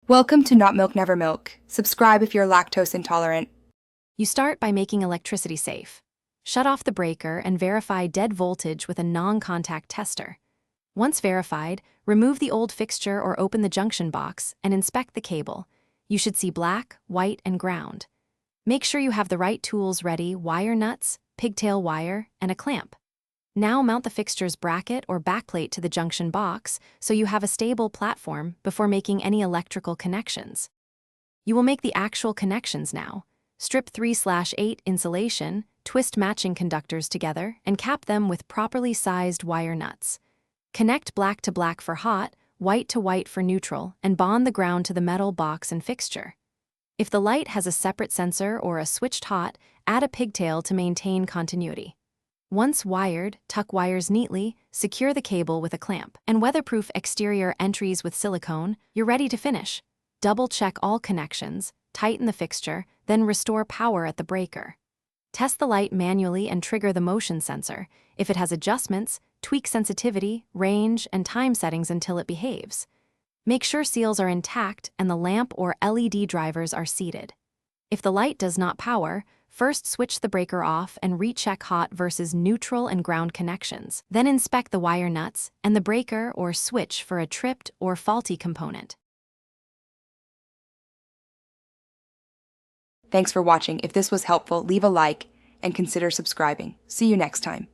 Welcome to Not Milk Never Milk. Subscribe if you're lactose intolerant. You start by making electricity safe. Shut off the breaker and verify dead voltage with a non-contact tester. Once verified, remove the old fixture or open the junction box and inspect the cable. You should see black, white, and ground. Make sure you have the right tools ready: wire nuts, pigtail wire, and a clamp. Now mount the fixture's bracket or backplate to the junction box so you have a stable platform before making any electrical connections. You will make the actual connections now. Strip 3/8 insulation, twist matching conductors together, and cap them with properly sized wire nuts. Connect black to black for hot, white to white for neutral, and bond the ground to the metal box and fixture. If the light has a separate sensor or a switched hot, add a pigtail to maintain continuity. Once wired, tuck wires neatly, secure the cable with a clamp, and weatherproof exterior entries with silicone. You're ready to finish. Double-check all connections, tighten the fixture, then restore power at the breaker. Test the light manually and trigger the motion sensor. If it has adjustments, tweak sensitivity, range, and time settings until it behaves. Make sure seals are intact and the lamp or LED drivers are seated. If the light does not power, first switch the breaker off and recheck hot versus neutral and ground connections. Then inspect the wire nuts and the breaker or switch for a tripped or faulty component. Thanks for watching. If this was helpful, leave a like and consider subscribing. See you next time.